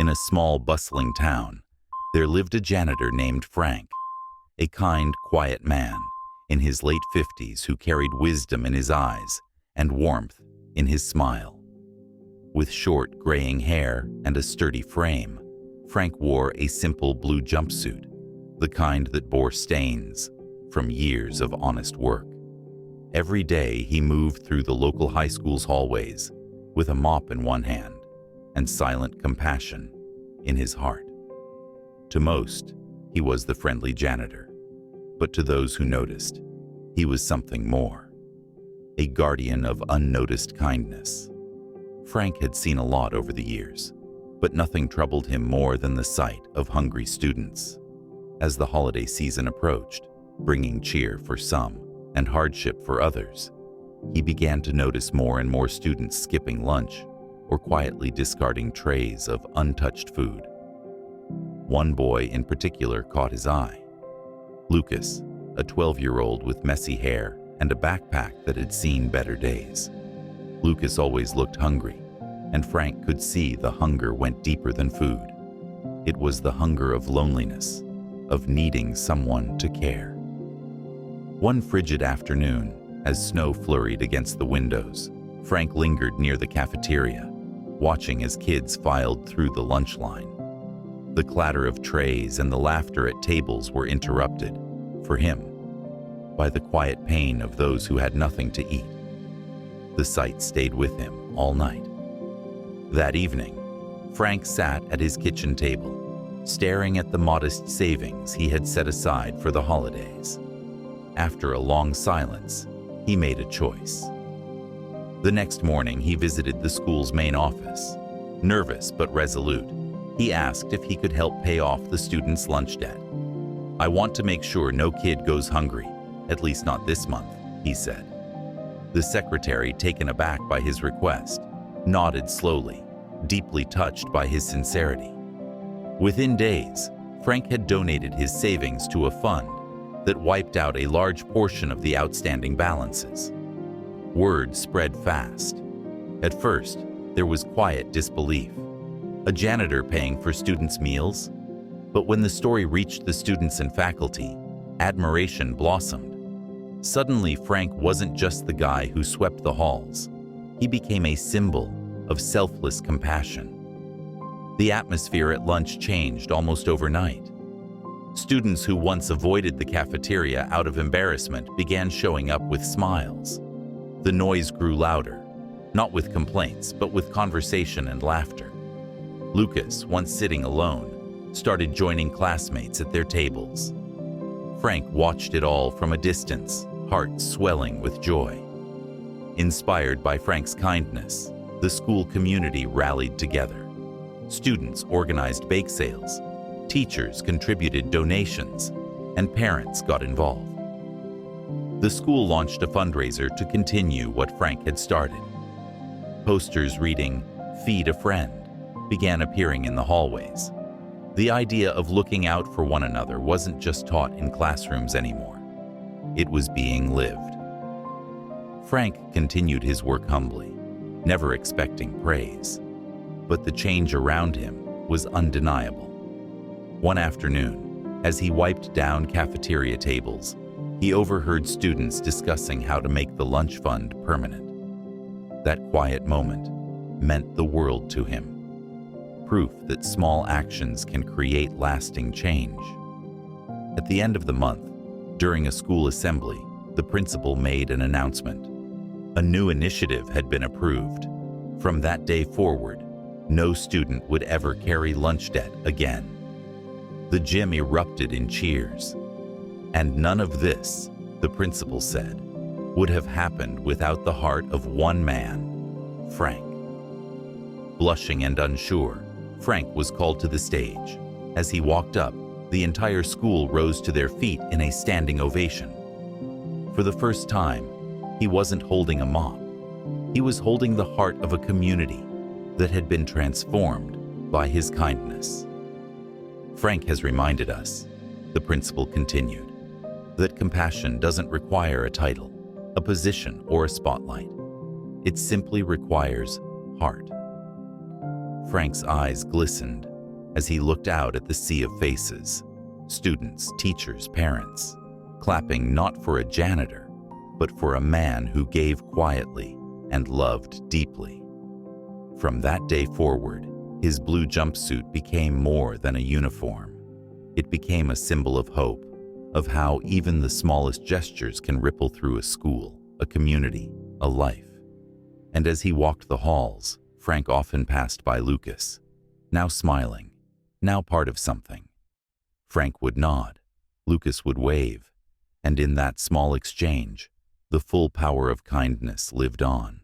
In a small, bustling town, there lived a janitor named Frank, a kind, quiet man in his late 50s who carried wisdom in his eyes and warmth in his smile. With short, graying hair and a sturdy frame, Frank wore a simple blue jumpsuit, the kind that bore stains from years of honest work. Every day he moved through the local high school's hallways with a mop in one hand and silent compassion in his heart. To most, he was the friendly janitor, but to those who noticed, he was something more, a guardian of unnoticed kindness. Frank had seen a lot over the years, but nothing troubled him more than the sight of hungry students. As the holiday season approached, bringing cheer for some and hardship for others, he began to notice more and more students skipping lunch or quietly discarding trays of untouched food. One boy in particular caught his eye. Lucas, a 12-year-old with messy hair and a backpack that had seen better days. Lucas always looked hungry, and Frank could see the hunger went deeper than food. It was the hunger of loneliness, of needing someone to care. One frigid afternoon, as snow flurried against the windows, Frank lingered near the cafeteria, watching as kids filed through the lunch line. The clatter of trays and the laughter at tables were interrupted, for him, by the quiet pain of those who had nothing to eat. The sight stayed with him all night. That evening, Frank sat at his kitchen table, staring at the modest savings he had set aside for the holidays. After a long silence, he made a choice. The next morning, he visited the school's main office. Nervous but resolute, he asked if he could help pay off the students' lunch debt. "I want to make sure no kid goes hungry, at least not this month," he said. The secretary, taken aback by his request, nodded slowly, deeply touched by his sincerity. Within days, Frank had donated his savings to a fund that wiped out a large portion of the outstanding balances. Word spread fast. At first, there was quiet disbelief. A janitor paying for students' meals? But when the story reached the students and faculty, admiration blossomed. Suddenly, Frank wasn't just the guy who swept the halls. He became a symbol of selfless compassion. The atmosphere at lunch changed almost overnight. Students who once avoided the cafeteria out of embarrassment began showing up with smiles. The noise grew louder, not with complaints, but with conversation and laughter. Lucas, once sitting alone, started joining classmates at their tables. Frank watched it all from a distance, heart swelling with joy. Inspired by Frank's kindness, the school community rallied together. Students organized bake sales, teachers contributed donations, and parents got involved. The school launched a fundraiser to continue what Frank had started. Posters reading, "Feed a Friend," began appearing in the hallways. The idea of looking out for one another wasn't just taught in classrooms anymore. It was being lived. Frank continued his work humbly, never expecting praise. But the change around him was undeniable. One afternoon, as he wiped down cafeteria tables, he overheard students discussing how to make the lunch fund permanent. That quiet moment meant the world to him. Proof that small actions can create lasting change. At the end of the month, during a school assembly, the principal made an announcement. A new initiative had been approved. From that day forward, no student would ever carry lunch debt again. The gym erupted in cheers. And none of this, the principal said, would have happened without the heart of one man, Frank. Blushing and unsure, Frank was called to the stage. As he walked up, the entire school rose to their feet in a standing ovation. For the first time, he wasn't holding a mop. He was holding the heart of a community that had been transformed by his kindness. Frank has reminded us, the principal continued, that compassion doesn't require a title, a position, or a spotlight. It simply requires heart. Frank's eyes glistened as he looked out at the sea of faces, students, teachers, parents, clapping not for a janitor, but for a man who gave quietly and loved deeply. From that day forward, his blue jumpsuit became more than a uniform. It became a symbol of hope, of how even the smallest gestures can ripple through a school, a community, a life. And as he walked the halls, Frank often passed by Lucas, now smiling, now part of something. Frank would nod, Lucas would wave, and in that small exchange, the full power of kindness lived on.